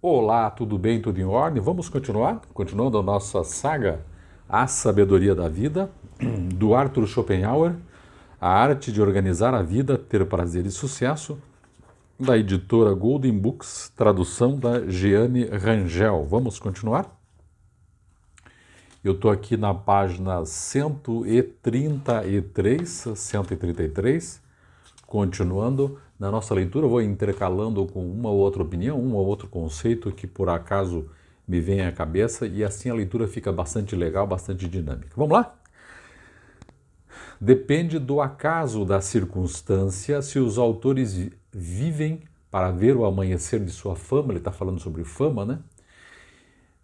Olá, tudo bem? Tudo em ordem? Vamos continuar? Continuando a nossa saga A Sabedoria da Vida, do Arthur Schopenhauer, A Arte de Organizar a Vida, Ter Prazer e Sucesso, da editora Golden Books, tradução da Jeane Rangel. Vamos continuar? Eu estou aqui na página 133, continuando na nossa leitura, eu vou intercalando com uma ou outra opinião, um ou outro conceito que por acaso me vem à cabeça e assim a leitura fica bastante legal, bastante dinâmica. Vamos lá? Depende do acaso da circunstância se os autores vivem para ver o amanhecer de sua fama, ele está falando sobre fama, né?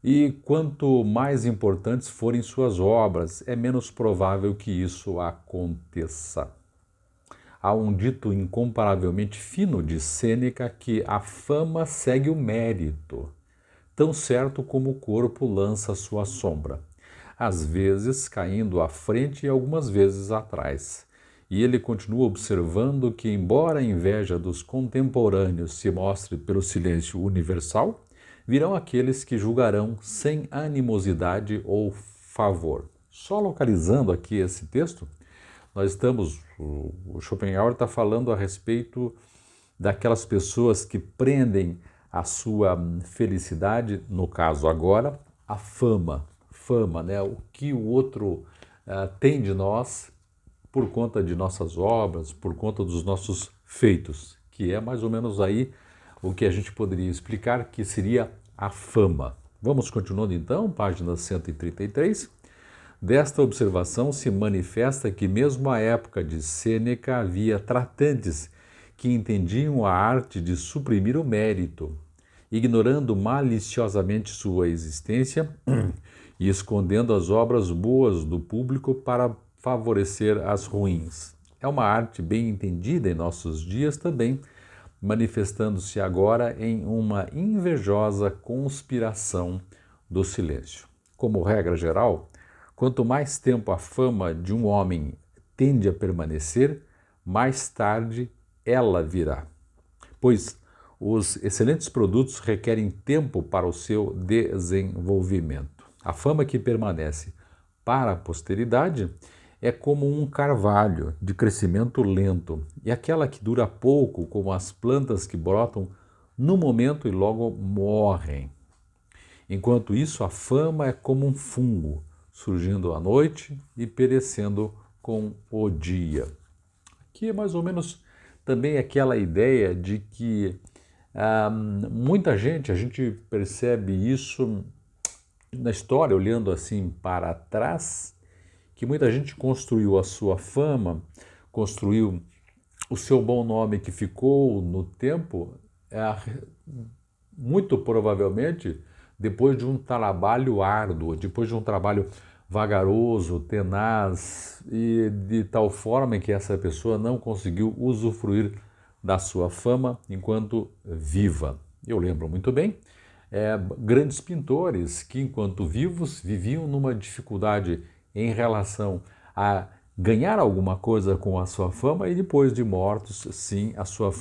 E quanto mais importantes forem suas obras, é menos provável que isso aconteça. Há um dito incomparavelmente fino de Sêneca que a fama segue o mérito, tão certo como o corpo lança sua sombra, às vezes caindo à frente e algumas vezes atrás. E ele continua observando que, embora a inveja dos contemporâneos se mostre pelo silêncio universal, virão aqueles que julgarão sem animosidade ou favor. Só localizando aqui esse texto, o Schopenhauer está falando a respeito daquelas pessoas que prendem a sua felicidade, no caso agora, a fama, né? O que o outro tem de nós por conta de nossas obras, por conta dos nossos feitos, que é mais ou menos aí o que a gente poderia explicar que seria a fama. Vamos continuando então, página 133. Desta observação se manifesta que mesmo à época de Sêneca havia tratantes que entendiam a arte de suprimir o mérito, ignorando maliciosamente sua existência e escondendo as obras boas do público para favorecer as ruins. É uma arte bem entendida em nossos dias também, manifestando-se agora em uma invejosa conspiração do silêncio. Como regra geral, quanto mais tempo a fama de um homem tende a permanecer, mais tarde ela virá. Pois os excelentes produtos requerem tempo para o seu desenvolvimento. A fama que permanece para a posteridade é como um carvalho de crescimento lento, e aquela que dura pouco, como as plantas que brotam no momento e logo morrem. Enquanto isso, a fama é como um fungo, surgindo à noite e perecendo com o dia. Que é mais ou menos também aquela ideia de que muita gente, a gente percebe isso na história, olhando assim para trás, que muita gente construiu a sua fama, construiu o seu bom nome que ficou no tempo, muito provavelmente depois de um trabalho árduo, depois de um trabalho vagaroso, tenaz e de tal forma que essa pessoa não conseguiu usufruir da sua fama enquanto viva. Eu lembro muito bem grandes pintores que, enquanto vivos, viviam numa dificuldade em relação a ganhar alguma coisa com a sua fama e depois de mortos, sim, a sua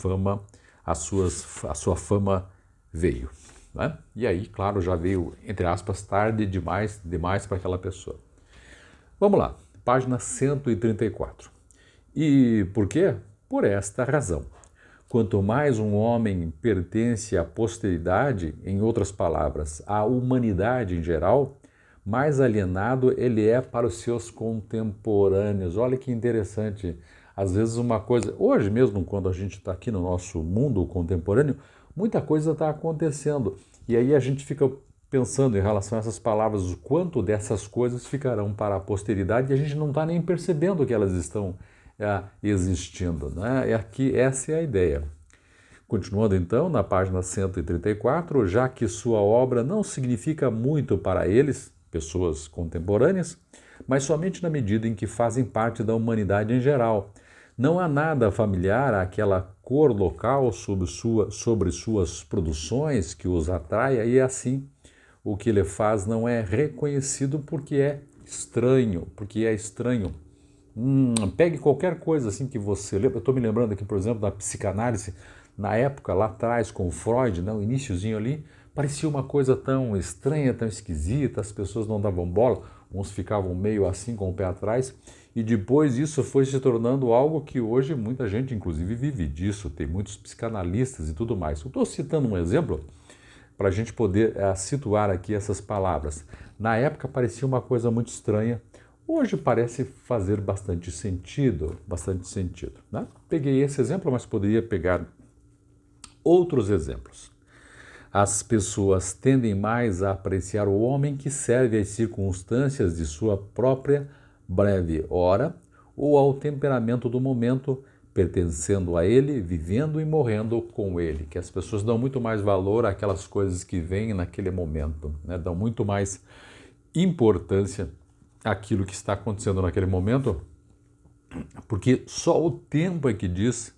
fama veio. Né? E aí, claro, já veio, entre aspas, tarde demais para aquela pessoa. Vamos lá, página 134. E por quê? Por esta razão. Quanto mais um homem pertence à posteridade, em outras palavras, à humanidade em geral, mais alienado ele é para os seus contemporâneos. Olha que interessante. Às vezes uma coisa, hoje mesmo quando a gente está aqui no nosso mundo contemporâneo, muita coisa está acontecendo. E aí a gente fica pensando em relação a essas palavras, o quanto dessas coisas ficarão para a posteridade e a gente não está nem percebendo que elas estão existindo. Né? E aqui essa é a ideia. Continuando então, na página 134, já que sua obra não significa muito para eles, pessoas contemporâneas, mas somente na medida em que fazem parte da humanidade em geral. Não há nada familiar àquela cor local sobre suas produções que os atraia e assim o que ele faz não é reconhecido porque é estranho. Pegue qualquer coisa assim que você lembra. Eu estou me lembrando aqui, por exemplo, da psicanálise. na época, lá atrás, com Freud, né, o iniciozinho ali, parecia uma coisa tão estranha, tão esquisita, as pessoas não davam bola, uns ficavam meio assim com o pé atrás, e depois isso foi se tornando algo que hoje muita gente, inclusive, vive disso, tem muitos psicanalistas e tudo mais. Eu estou citando um exemplo para a gente poder situar aqui essas palavras. Na época parecia uma coisa muito estranha, hoje parece fazer bastante sentido, né? Peguei esse exemplo, mas poderia pegar outros exemplos. As pessoas tendem mais a apreciar o homem que serve às circunstâncias de sua própria breve hora ou ao temperamento do momento, pertencendo a ele, vivendo e morrendo com ele. Que as pessoas dão muito mais valor àquelas coisas que vêm naquele momento, né? Dão muito mais importância àquilo que está acontecendo naquele momento, porque só o tempo é que diz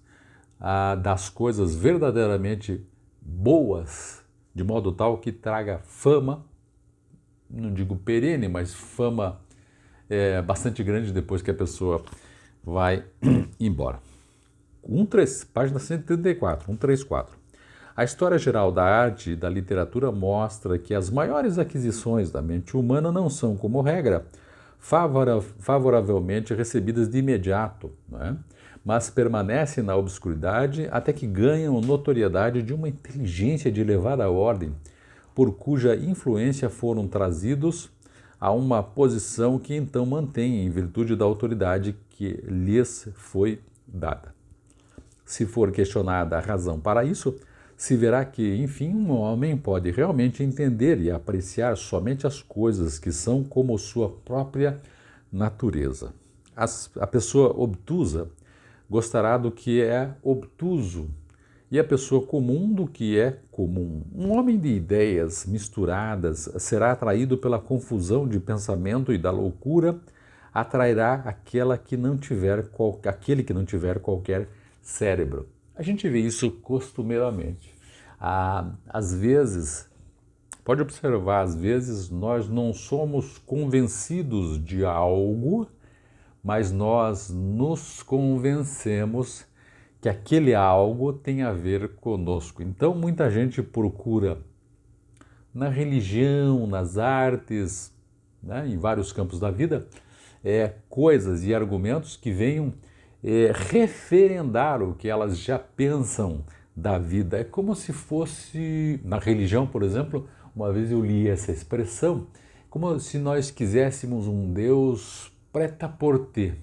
das coisas verdadeiramente boas, de modo tal que traga fama, não digo perene, mas fama bastante grande depois que a pessoa vai embora. Página 134, 134. A história geral da arte e da literatura mostra que as maiores aquisições da mente humana não são, como regra, favoravelmente recebidas de imediato, né? Mas permanecem na obscuridade até que ganham notoriedade de uma inteligência de elevada ordem, por cuja influência foram trazidos a uma posição que então mantêm em virtude da autoridade que lhes foi dada. Se for questionada a razão para isso, se verá que, enfim, um homem pode realmente entender e apreciar somente as coisas que são como sua própria natureza. A pessoa obtusa gostará do que é obtuso e a pessoa comum do que é comum. Um homem de ideias misturadas será atraído pela confusão de pensamento e da loucura atrairá aquele que não tiver qualquer cérebro. A gente vê isso costumeiramente. Às vezes, pode observar, às vezes nós não somos convencidos de algo, mas nós nos convencemos que aquele algo tem a ver conosco. Então, muita gente procura na religião, nas artes, né, em vários campos da vida, coisas e argumentos que venham referendar o que elas já pensam da vida. É como se fosse, na religião, por exemplo, uma vez eu li essa expressão, como se nós quiséssemos um Deus prêt-à-porter,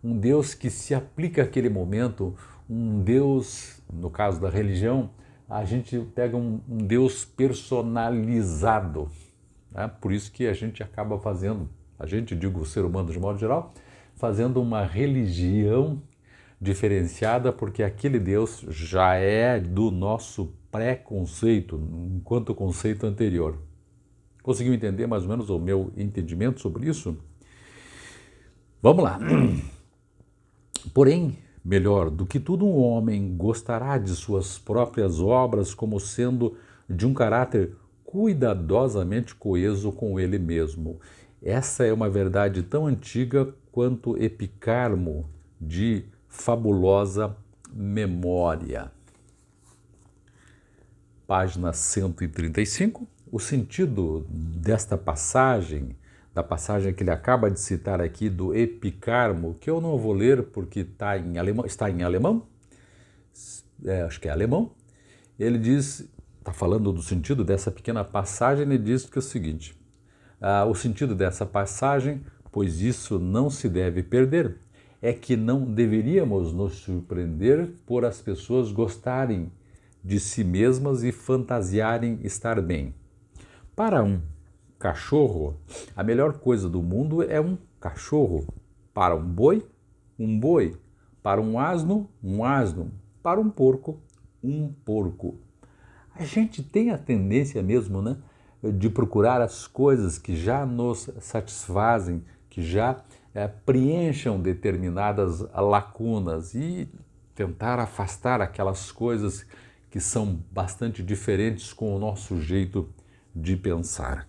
um Deus que se aplica àquele momento, um Deus, no caso da religião, a gente pega um Deus personalizado, né? Por isso que a gente acaba fazendo, digo o ser humano de modo geral, fazendo uma religião diferenciada, porque aquele Deus já é do nosso pré-conceito, enquanto conceito anterior. Conseguiu entender mais ou menos o meu entendimento sobre isso? Vamos lá. Porém, melhor do que tudo, um homem gostará de suas próprias obras como sendo de um caráter cuidadosamente coeso com ele mesmo. Essa é uma verdade tão antiga quanto Epicarmo de fabulosa memória. Página 135. O sentido desta passagem, da passagem que ele acaba de citar aqui do Epicarmo, que eu não vou ler porque está em alemão, acho que é alemão, ele diz, está falando do sentido dessa pequena passagem, ele diz que é o seguinte, o sentido dessa passagem, pois isso não se deve perder, é que não deveríamos nos surpreender por as pessoas gostarem de si mesmas e fantasiarem estar bem. Para um cachorro, a melhor coisa do mundo é um cachorro. Para um boi, um boi. Para um asno, um asno. Para um porco, um porco. A gente tem a tendência mesmo, né, de procurar as coisas que já nos satisfazem, que já preencham determinadas lacunas e tentar afastar aquelas coisas que são bastante diferentes com o nosso jeito de pensar.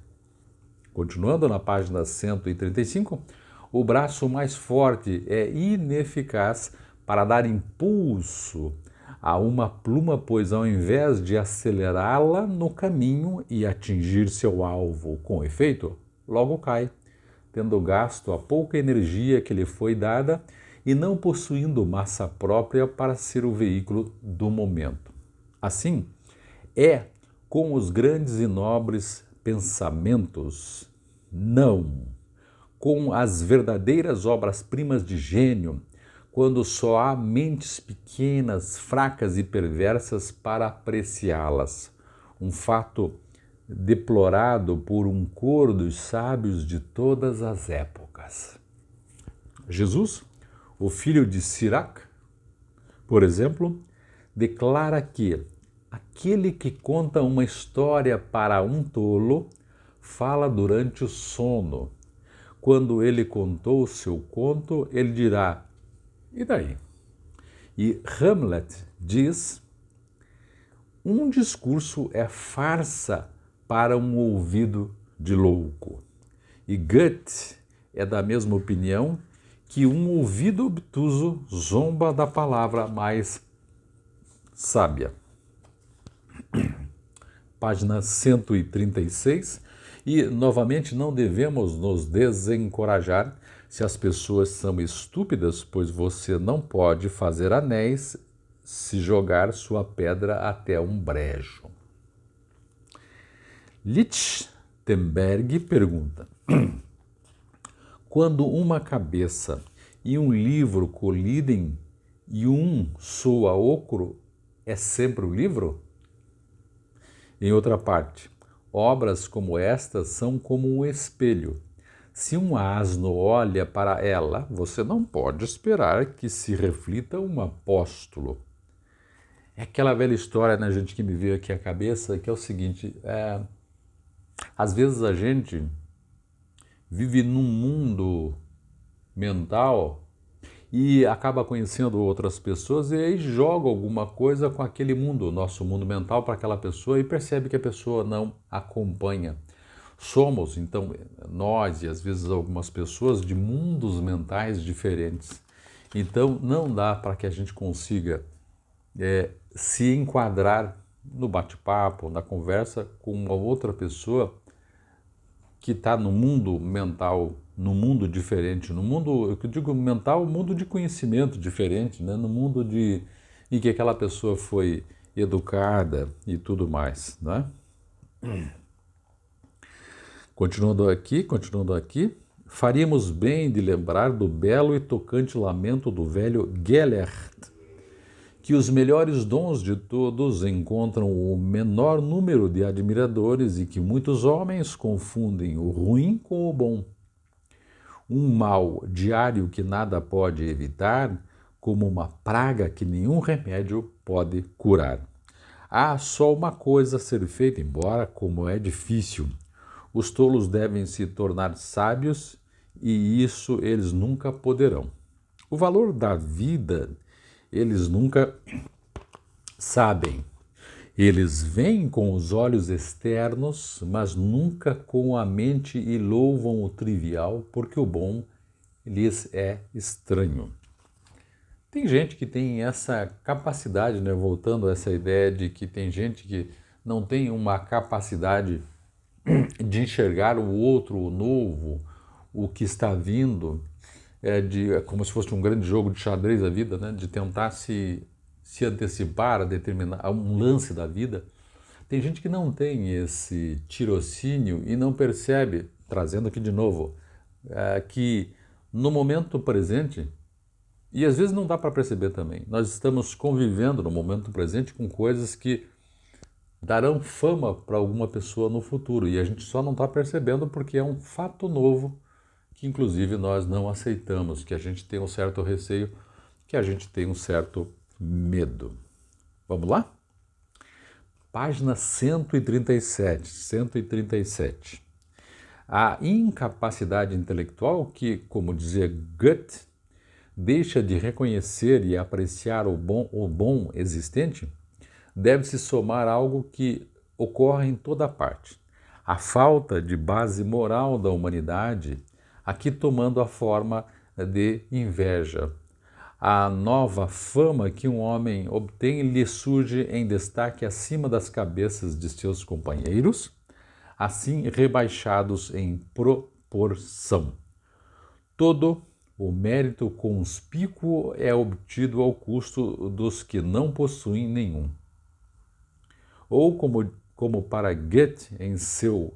Continuando na página 135, o braço mais forte é ineficaz para dar impulso a uma pluma, pois ao invés de acelerá-la no caminho e atingir seu alvo com efeito, logo cai, tendo gasto a pouca energia que lhe foi dada e não possuindo massa própria para ser o veículo do momento. Assim, é com os grandes e nobres pensamentos, não com as verdadeiras obras-primas de gênio, quando só há mentes pequenas, fracas e perversas para apreciá-las. Um fato deplorado por um coro dos sábios de todas as épocas. Jesus, o filho de Sirac, por exemplo, declara que aquele que conta uma história para um tolo fala durante o sono. Quando ele contou o seu conto, ele dirá: e daí? E Hamlet diz: um discurso é farsa para um ouvido de louco. E Goethe é da mesma opinião que um ouvido obtuso zomba da palavra mais sábia. Página 136. E, novamente, não devemos nos desencorajar se as pessoas são estúpidas, pois você não pode fazer anéis se jogar sua pedra até um brejo. Lichtenberg pergunta: quando uma cabeça e um livro colidem e um soa ocro, é sempre o livro? Em outra parte, obras como estas são como um espelho. Se um asno olha para ela, você não pode esperar que se reflita um apóstolo. É aquela velha história, né, gente, que me veio aqui à cabeça, que é o seguinte: às vezes a gente vive num mundo mental e acaba conhecendo outras pessoas e aí joga alguma coisa com aquele mundo, nosso mundo mental, para aquela pessoa e percebe que a pessoa não acompanha. Somos, então, nós e às vezes algumas pessoas de mundos mentais diferentes. Então, não dá para que a gente consiga se enquadrar no bate-papo, na conversa com uma outra pessoa que está no mundo mental, no mundo diferente, no mundo, eu digo mental, mundo de conhecimento diferente, né? No mundo em que aquela pessoa foi educada e tudo mais, né? Continuando aqui, faríamos bem de lembrar do belo e tocante lamento do velho Gellert, que os melhores dons de todos encontram o menor número de admiradores e que muitos homens confundem o ruim com o bom. Um mal diário que nada pode evitar, como uma praga que nenhum remédio pode curar. Há só uma coisa a ser feita, embora como é difícil. Os tolos devem se tornar sábios e isso eles nunca poderão. O valor da vida eles nunca sabem. Eles veem com os olhos externos, mas nunca com a mente e louvam o trivial, porque o bom lhes é estranho. Tem gente que tem essa capacidade, né? Voltando a essa ideia de que tem gente que não tem uma capacidade de enxergar o outro, o novo, o que está vindo, é como se fosse um grande jogo de xadrez da vida, né? De tentar se antecipar a determinar um lance da vida. Tem gente que não tem esse tirocínio e não percebe, trazendo aqui de novo, que no momento presente, e às vezes não dá para perceber também, nós estamos convivendo no momento presente com coisas que darão fama para alguma pessoa no futuro e a gente só não está percebendo porque é um fato novo que inclusive nós não aceitamos, que a gente tem um certo receio, que a gente tem um certo medo. Vamos lá? Página 137. A incapacidade intelectual que, como dizia Goethe, deixa de reconhecer e apreciar o bom existente, deve-se somar a algo que ocorre em toda parte. A falta de base moral da humanidade, aqui tomando a forma de inveja. A nova fama que um homem obtém lhe surge em destaque acima das cabeças de seus companheiros, assim rebaixados em proporção. Todo o mérito conspícuo é obtido ao custo dos que não possuem nenhum. Ou como para Goethe em seu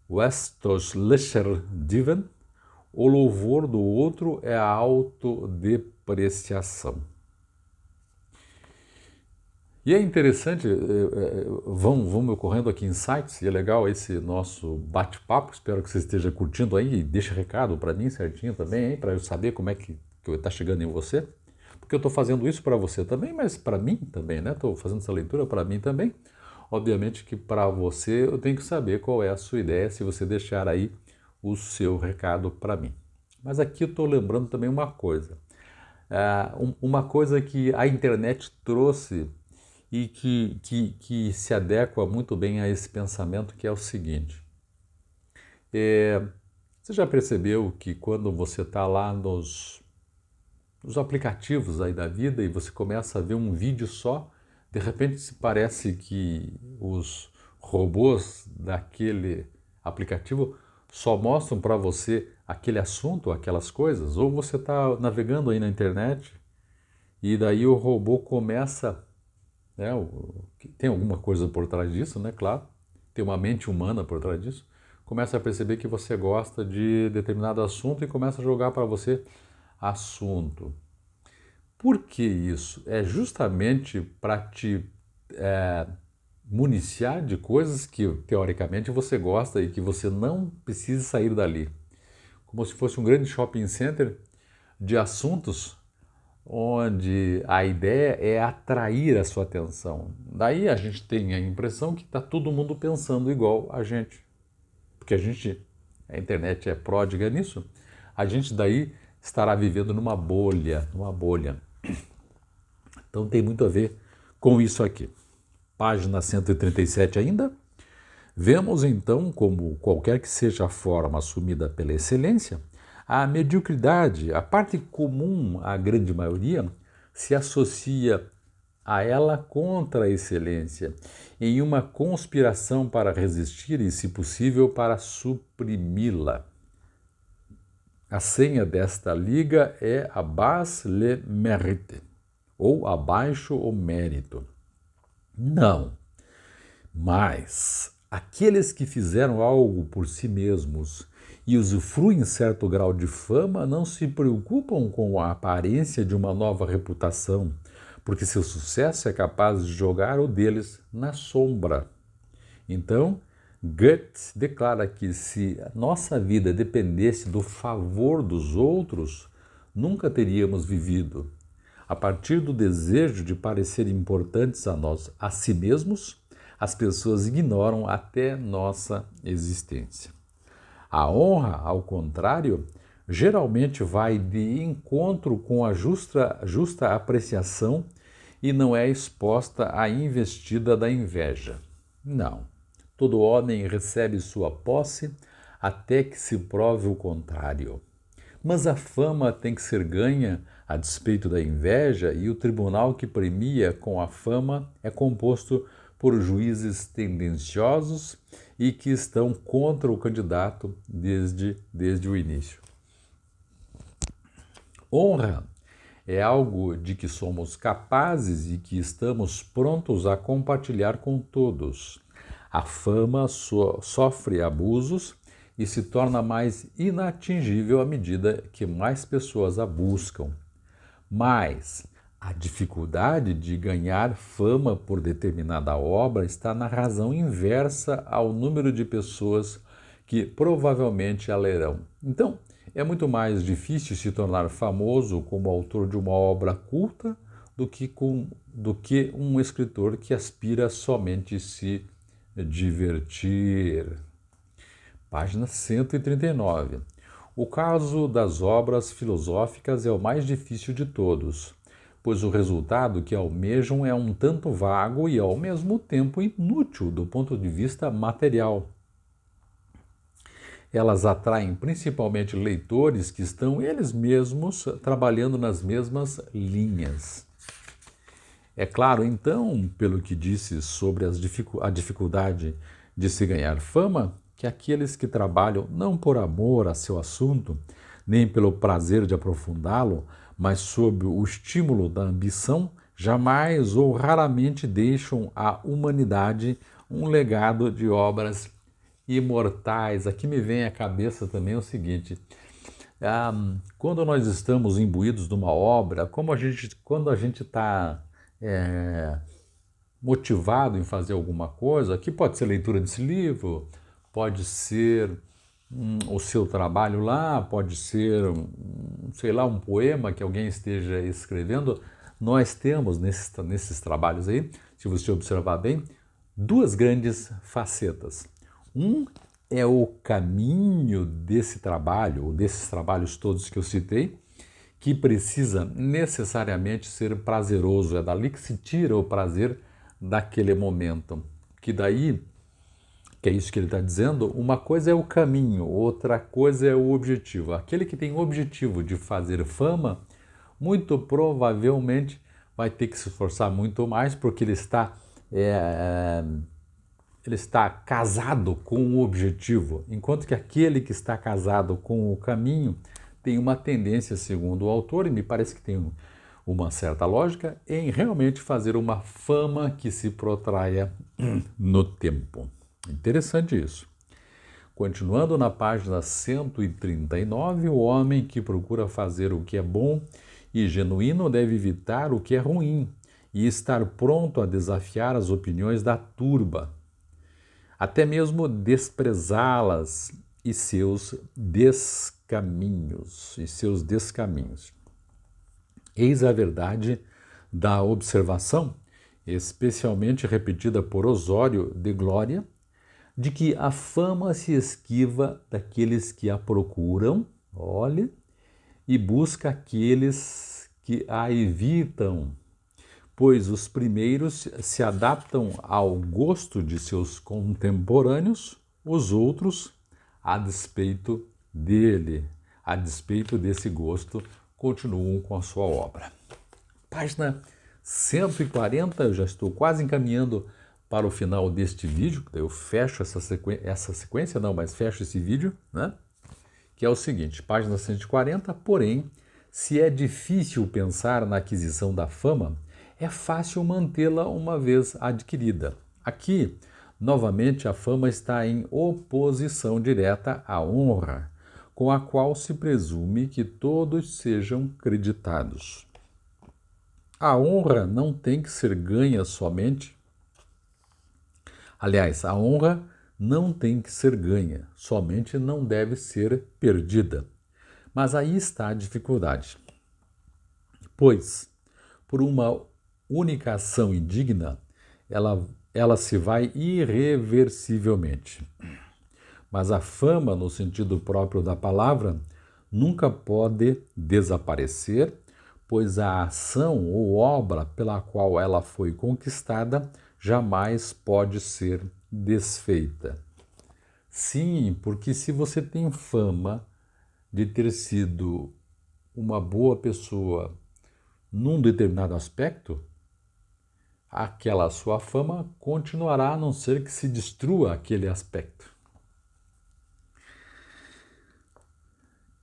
Westostlicher Divan, o louvor do outro é a autodepreciação. E é interessante, vão me ocorrendo aqui insights, e é legal esse nosso bate-papo, espero que você esteja curtindo aí, e deixa recado para mim certinho também, para eu saber como é que está chegando em você, porque eu estou fazendo isso para você também, mas para mim também, né? Estou fazendo essa leitura para mim também. Obviamente que para você eu tenho que saber qual é a sua ideia, se você deixar aí o seu recado para mim. Mas aqui eu estou lembrando também uma coisa, uma coisa que a internet trouxe e que se adequa muito bem a esse pensamento, que é o seguinte. Você já percebeu que quando você está lá nos aplicativos aí da vida e você começa a ver um vídeo só, de repente se parece que os robôs daquele aplicativo só mostram para você aquele assunto, aquelas coisas, ou você está navegando aí na internet e daí o robô começa, né, tem alguma coisa por trás disso, né, claro, tem uma mente humana por trás disso, começa a perceber que você gosta de determinado assunto e começa a jogar para você assunto. Por que isso? É justamente para te municiar de coisas que teoricamente você gosta e que você não precisa sair dali. Como se fosse um grande shopping center de assuntos onde a ideia é atrair a sua atenção. Daí a gente tem a impressão que está todo mundo pensando igual a gente. Porque a internet é pródiga nisso, a gente daí estará vivendo numa bolha, Então tem muito a ver com isso aqui. Página 137 ainda. Vemos então, como qualquer que seja a forma assumida pela excelência, a mediocridade, a parte comum à grande maioria, se associa a ela contra a excelência, em uma conspiração para resistir e, se possível, para suprimi-la. A senha desta liga é abasse le mérite, ou abaixo o mérito. Não, mas aqueles que fizeram algo por si mesmos e usufruem certo grau de fama não se preocupam com a aparência de uma nova reputação, porque seu sucesso é capaz de jogar o deles na sombra. Então, Goethe declara que se a nossa vida dependesse do favor dos outros, nunca teríamos vivido. A partir do desejo de parecer importantes a si mesmos, as pessoas ignoram até nossa existência. A honra, ao contrário, geralmente vai de encontro com a justa apreciação e não é exposta à investida da inveja. Não. Todo homem recebe sua posse até que se prove o contrário. Mas a fama tem que ser ganha a despeito da inveja, e o tribunal que premia com a fama é composto por juízes tendenciosos e que estão contra o candidato desde o início. Honra é algo de que somos capazes e que estamos prontos a compartilhar com todos. A fama sofre abusos e se torna mais inatingível à medida que mais pessoas a buscam. Mas a dificuldade de ganhar fama por determinada obra está na razão inversa ao número de pessoas que provavelmente a lerão. Então, é muito mais difícil se tornar famoso como autor de uma obra culta do que um escritor que aspira somente se divertir. Página 139. O caso das obras filosóficas é o mais difícil de todos, pois o resultado que almejam é um tanto vago e, ao mesmo tempo, inútil do ponto de vista material. elas atraem principalmente leitores que estão eles mesmos trabalhando nas mesmas linhas. É claro, então, pelo que disse sobre a dificuldade de se ganhar fama, que aqueles que trabalham não por amor a seu assunto, nem pelo prazer de aprofundá-lo, mas sob o estímulo da ambição, jamais ou raramente deixam à humanidade um legado de obras imortais. Aqui me vem à cabeça também o seguinte: quando nós estamos imbuídos de uma obra, quando a gente está motivado em fazer alguma coisa, que pode ser leitura desse livro, pode ser o seu trabalho lá, pode ser, sei lá, um poema que alguém esteja escrevendo. Nós temos nesses trabalhos aí, se você observar bem, duas grandes facetas. Um é o caminho desse trabalho, ou desses trabalhos todos que eu citei, que precisa necessariamente ser prazeroso. É dali que se tira o prazer daquele momento. Que daí, que é isso que ele está dizendo, uma coisa é o caminho, outra coisa é o objetivo. Aquele que tem o objetivo de fazer fama, muito provavelmente vai ter que se esforçar muito mais, porque ele está casado com o objetivo, enquanto que aquele que está casado com o caminho tem uma tendência, segundo o autor, e me parece que tem uma certa lógica, em realmente fazer uma fama que se protraia no tempo. Interessante isso. Continuando na página 139, o homem que procura fazer o que é bom e genuíno deve evitar o que é ruim e estar pronto a desafiar as opiniões da turba, até mesmo desprezá-las e seus descaminhos. Eis a verdade da observação, especialmente repetida por Osório de Glória, de que a fama se esquiva daqueles que a procuram, olha, e busca aqueles que a evitam, pois os primeiros se adaptam ao gosto de seus contemporâneos, os outros, a despeito desse gosto, continuam com a sua obra. Página 140, eu já estou quase encaminhando para o final deste vídeo, eu fecho fecho esse vídeo, né? Que é o seguinte, página 140, porém, se é difícil pensar na aquisição da fama, é fácil mantê-la uma vez adquirida. Aqui, novamente, a fama está em oposição direta à honra, com a qual se presume que todos sejam creditados. A honra não tem que ser ganha somente. Aliás, a honra não tem que ser ganha, somente não deve ser perdida. Mas aí está a dificuldade. Pois, por uma única ação indigna, ela se vai irreversivelmente. Mas a fama, no sentido próprio da palavra, nunca pode desaparecer, pois a ação ou obra pela qual ela foi conquistada jamais pode ser desfeita. Sim, porque se você tem fama de ter sido uma boa pessoa num determinado aspecto, aquela sua fama continuará a não ser que se destrua aquele aspecto.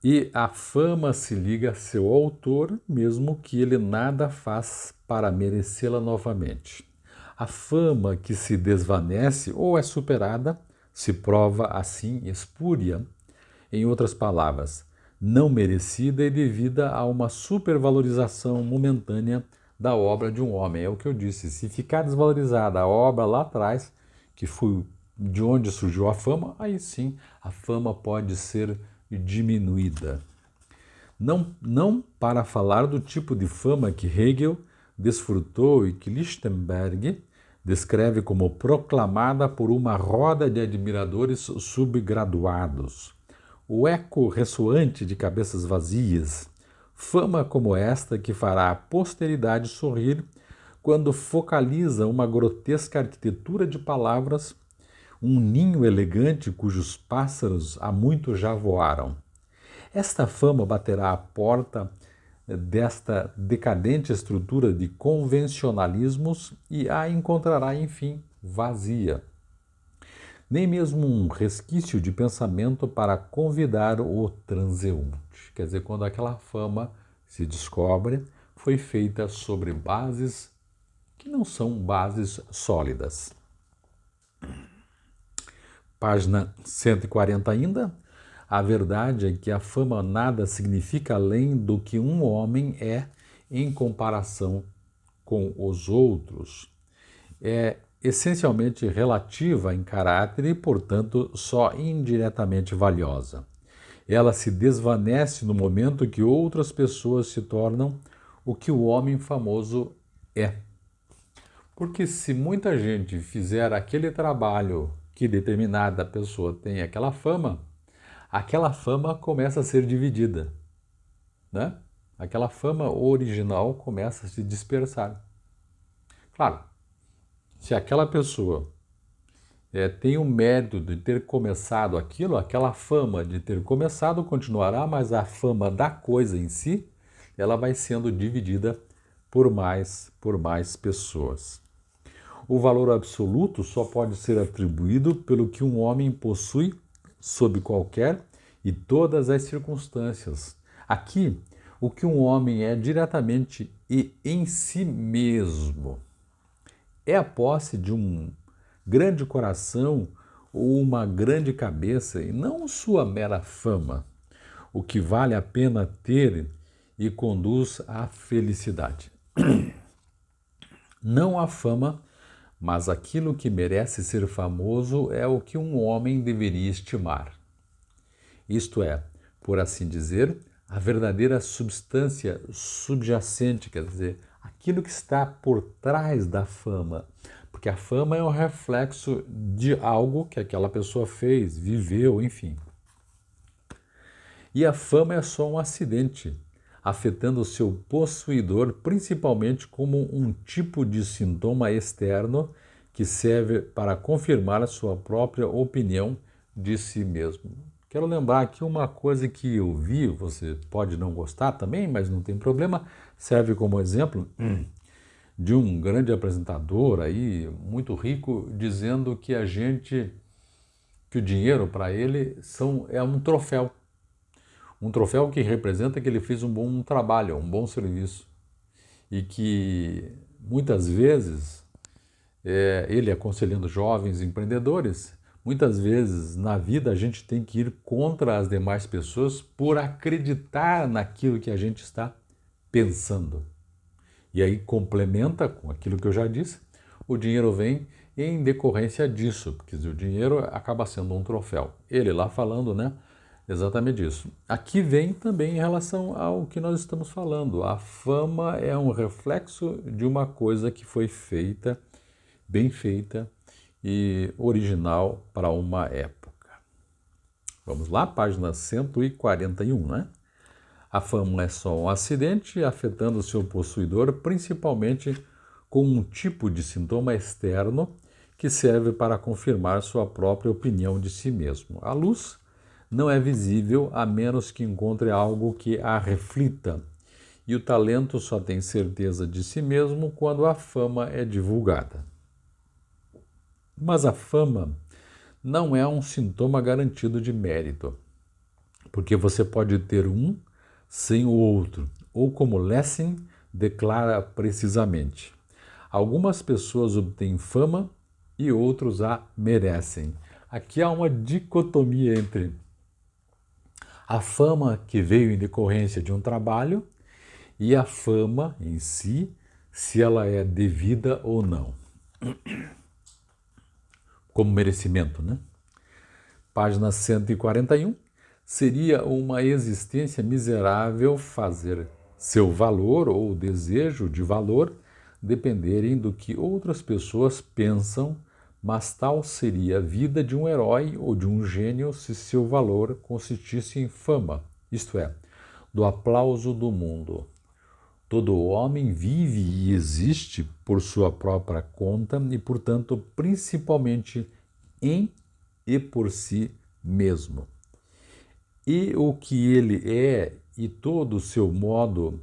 E a fama se liga a seu autor, mesmo que ele nada faz para merecê-la novamente. A fama que se desvanece ou é superada se prova assim espúria. Em outras palavras, não merecida e devida a uma supervalorização momentânea da obra de um homem. É o que eu disse, se ficar desvalorizada a obra lá atrás, que foi de onde surgiu a fama, aí sim a fama pode ser diminuída. Não para falar do tipo de fama que Hegel desfrutou e que Lichtenberg descreve como proclamada por uma roda de admiradores subgraduados. O eco ressoante de cabeças vazias, fama como esta que fará a posteridade sorrir quando focaliza uma grotesca arquitetura de palavras, um ninho elegante cujos pássaros há muito já voaram. Esta fama baterá à porta desta decadente estrutura de convencionalismos e a encontrará, enfim, vazia. Nem mesmo um resquício de pensamento para convidar o transeunte. Quer dizer, quando aquela fama se descobre, foi feita sobre bases que não são bases sólidas. Página 140 ainda. A verdade é que a fama nada significa além do que um homem é em comparação com os outros. É essencialmente relativa em caráter e, portanto, só indiretamente valiosa. Ela se desvanece no momento que outras pessoas se tornam o que o homem famoso é. Porque se muita gente fizer aquele trabalho que determinada pessoa tem aquela fama começa a ser dividida, né? Aquela fama original começa a se dispersar. Claro, se aquela pessoa tem o mérito de ter começado aquilo, aquela fama de ter começado continuará, mas a fama da coisa em si, ela vai sendo dividida por mais pessoas. O valor absoluto só pode ser atribuído pelo que um homem possui sob qualquer e todas as circunstâncias. Aqui, o que um homem é diretamente e em si mesmo é a posse de um grande coração ou uma grande cabeça e não sua mera fama, o que vale a pena ter e conduz à felicidade. Não a fama, mas aquilo que merece ser famoso é o que um homem deveria estimar. Isto é, por assim dizer, a verdadeira substância subjacente, quer dizer, aquilo que está por trás da fama. Porque a fama é um reflexo de algo que aquela pessoa fez, viveu, enfim. E a fama é só um acidente, afetando o seu possuidor principalmente como um tipo de sintoma externo que serve para confirmar a sua própria opinião de si mesmo. Quero lembrar aqui uma coisa que eu vi, você pode não gostar também, mas não tem problema, serve como exemplo de um grande apresentador aí, muito rico, dizendo que que o dinheiro para ele é um troféu. Um troféu que representa que ele fez um bom trabalho, um bom serviço. E que muitas vezes, ele aconselhando jovens empreendedores, muitas vezes na vida a gente tem que ir contra as demais pessoas por acreditar naquilo que a gente está pensando. E aí complementa com aquilo que eu já disse, o dinheiro vem em decorrência disso, porque o dinheiro acaba sendo um troféu. Ele lá falando, né? Exatamente isso. Aqui vem também em relação ao que nós estamos falando. A fama é um reflexo de uma coisa que foi feita, bem feita e original para uma época. Vamos lá, página 141, né? A fama é só um acidente afetando seu possuidor, principalmente com um tipo de sintoma externo que serve para confirmar sua própria opinião de si mesmo. A luz não é visível a menos que encontre algo que a reflita, e o talento só tem certeza de si mesmo quando a fama é divulgada. Mas a fama não é um sintoma garantido de mérito, porque você pode ter um sem o outro, ou como Lessing declara precisamente, algumas pessoas obtêm fama e outros a merecem. Aqui há uma dicotomia entre a fama que veio em decorrência de um trabalho e a fama em si, se ela é devida ou não. Como merecimento, né? Página 141. Seria uma existência miserável fazer seu valor ou desejo de valor dependerem do que outras pessoas pensam, mas tal seria a vida de um herói ou de um gênio se seu valor consistisse em fama, isto é, do aplauso do mundo. Todo homem vive e existe por sua própria conta e, portanto, principalmente em e por si mesmo. E o que ele é e todo o seu modo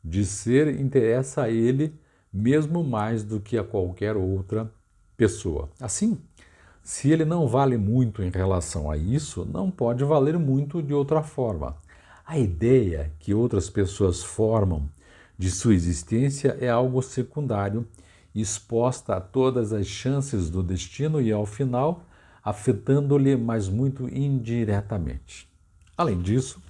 de ser interessa a ele mesmo mais do que a qualquer outra pessoa. Assim, se ele não vale muito em relação a isso, não pode valer muito de outra forma. A ideia que outras pessoas formam de sua existência é algo secundário, exposta a todas as chances do destino e, ao final, afetando-lhe, mas muito indiretamente. Além disso,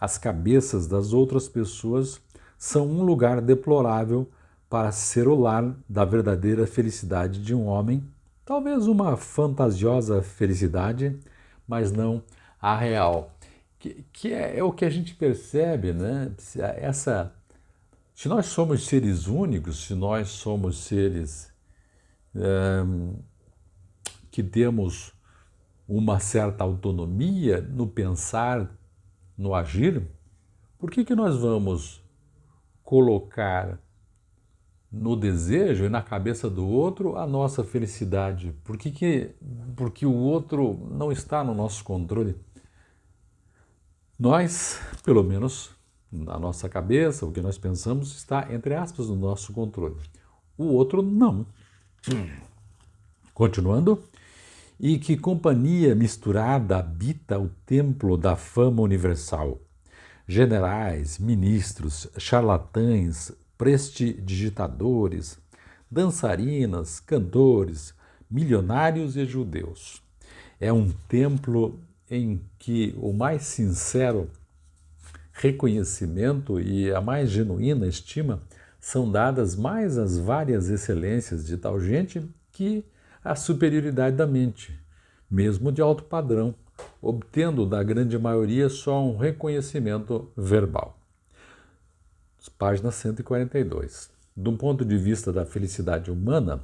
as cabeças das outras pessoas são um lugar deplorável para ser o lar da verdadeira felicidade de um homem, talvez uma fantasiosa felicidade, mas não a real. Que é o que a gente percebe, né? Se nós somos seres únicos, se nós somos seres que temos uma certa autonomia no pensar, no agir, por que nós vamos colocar no desejo e na cabeça do outro a nossa felicidade? Porque o outro não está no nosso controle. Nós, pelo menos na nossa cabeça, o que nós pensamos está, entre aspas, no nosso controle. O outro não. Continuando. E que companhia misturada habita o templo da fama universal? Generais, ministros, charlatães, prestidigitadores, dançarinas, cantores, milionários e judeus. É um templo em que o mais sincero reconhecimento e a mais genuína estima são dadas mais às várias excelências de tal gente que à superioridade da mente, mesmo de alto padrão, obtendo da grande maioria só um reconhecimento verbal. Página 142. De um ponto de vista da felicidade humana,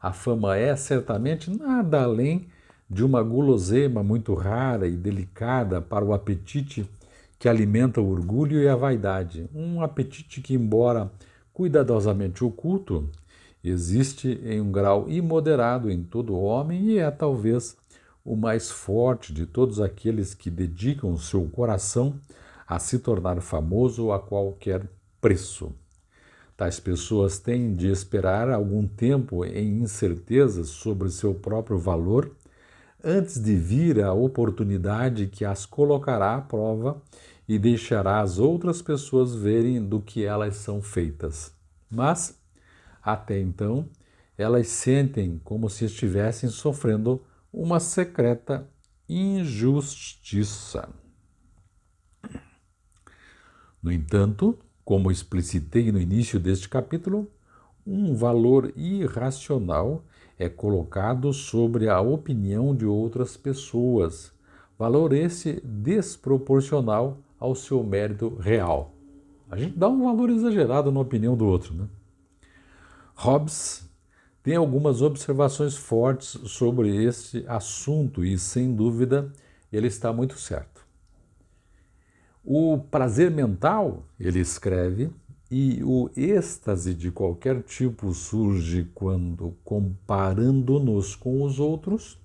a fama é certamente nada além de uma guloseima muito rara e delicada para o apetite que alimenta o orgulho e a vaidade. Um apetite que, embora cuidadosamente oculto, existe em um grau imoderado em todo homem e é talvez o mais forte de todos aqueles que dedicam seu coração a se tornar famoso a qualquer preço. Tais pessoas têm de esperar algum tempo em incertezas sobre seu próprio valor antes de vir a oportunidade que as colocará à prova e deixará as outras pessoas verem do que elas são feitas. Mas, até então, elas sentem como se estivessem sofrendo uma secreta injustiça. No entanto, como explicitei no início deste capítulo, um valor irracional é colocado sobre a opinião de outras pessoas, valor esse desproporcional ao seu mérito real. A gente dá um valor exagerado na opinião do outro, né? Hobbes tem algumas observações fortes sobre este assunto e, sem dúvida, ele está muito certo. O prazer mental, ele escreve, e o êxtase de qualquer tipo surge quando, comparando-nos com os outros,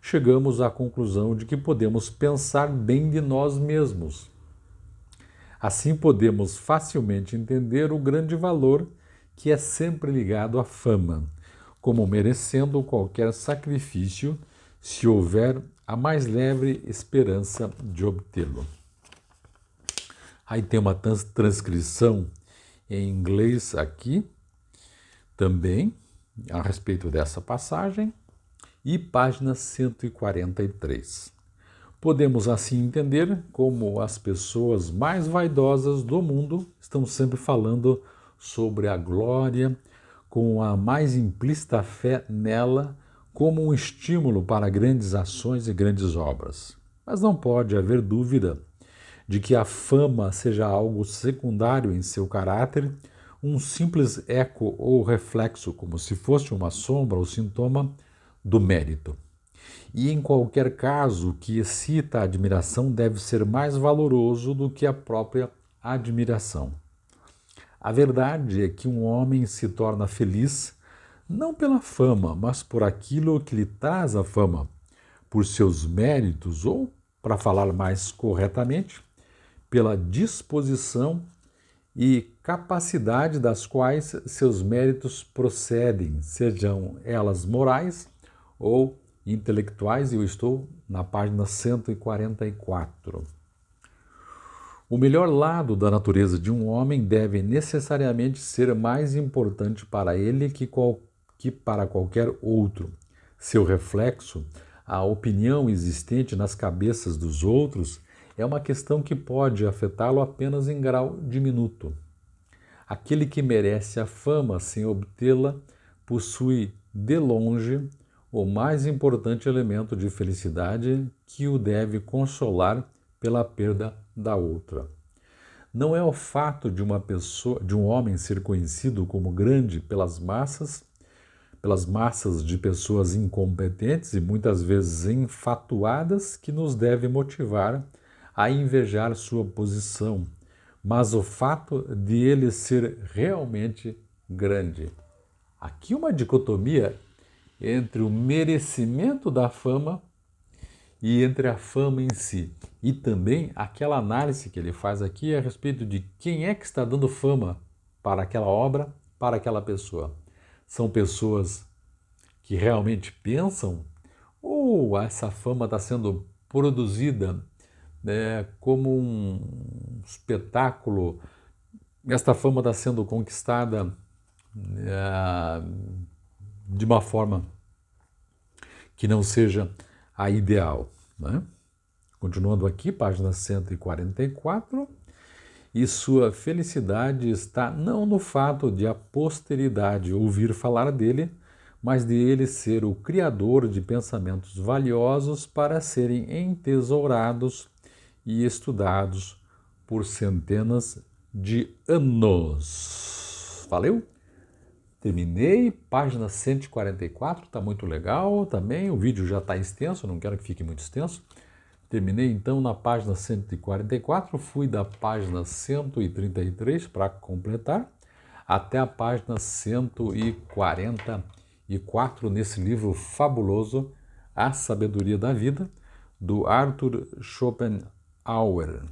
chegamos à conclusão de que podemos pensar bem de nós mesmos. Assim podemos facilmente entender o grande valor que é sempre ligado à fama, como merecendo qualquer sacrifício se houver a mais leve esperança de obtê-lo. Aí tem uma transcrição em inglês aqui, também, a respeito dessa passagem, e página 143. Podemos assim entender como as pessoas mais vaidosas do mundo estão sempre falando sobre a glória, com a mais implícita fé nela, como um estímulo para grandes ações e grandes obras. Mas não pode haver dúvida de que a fama seja algo secundário em seu caráter, um simples eco ou reflexo, como se fosse uma sombra ou sintoma do mérito. E em qualquer caso, o que excita a admiração deve ser mais valoroso do que a própria admiração. A verdade é que um homem se torna feliz não pela fama, mas por aquilo que lhe traz a fama, por seus méritos ou, para falar mais corretamente, pela disposição e capacidade das quais seus méritos procedem, sejam elas morais ou intelectuais, e eu estou na página 144. O melhor lado da natureza de um homem deve necessariamente ser mais importante para ele que para qualquer outro. Seu reflexo, a opinião existente nas cabeças dos outros, é uma questão que pode afetá-lo apenas em grau diminuto. Aquele que merece a fama sem obtê-la possui, de longe, o mais importante elemento de felicidade que o deve consolar pela perda da outra. Não é o fato de uma pessoa, de um homem ser conhecido como grande pelas massas de pessoas incompetentes e muitas vezes enfatuadas que nos deve motivar a invejar sua posição, mas o fato de ele ser realmente grande. Aqui uma dicotomia entre o merecimento da fama e entre a fama em si. E também aquela análise que ele faz aqui a respeito de quem é que está dando fama para aquela obra, para aquela pessoa. São pessoas que realmente pensam ou essa fama está sendo produzida, né, como um espetáculo, esta fama está sendo conquistada de uma forma que não seja a ideal, né? Continuando aqui, página 144, e sua felicidade está não no fato de a posteridade ouvir falar dele, mas de ele ser o criador de pensamentos valiosos para serem entesourados e estudados por centenas de anos. Valeu? Terminei, página 144, está muito legal também, o vídeo já está extenso, não quero que fique muito extenso. Terminei então na página 144, fui da página 133 para completar, até a página 144 nesse livro fabuloso, A Sabedoria da Vida, do Arthur Schopenhauer.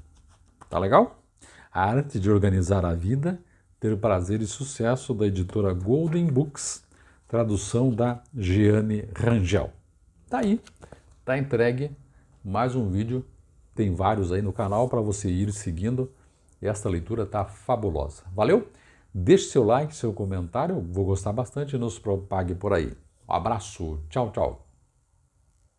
Tá legal? A Arte de Organizar a Vida, Ter Prazer e Sucesso, da editora Golden Books, tradução da Jeane Rangel. Tá aí, tá entregue mais um vídeo, tem vários aí no canal para você ir seguindo. Esta leitura tá fabulosa. Valeu? Deixe seu like, seu comentário, vou gostar bastante e nos propague por aí. Um abraço, tchau, tchau.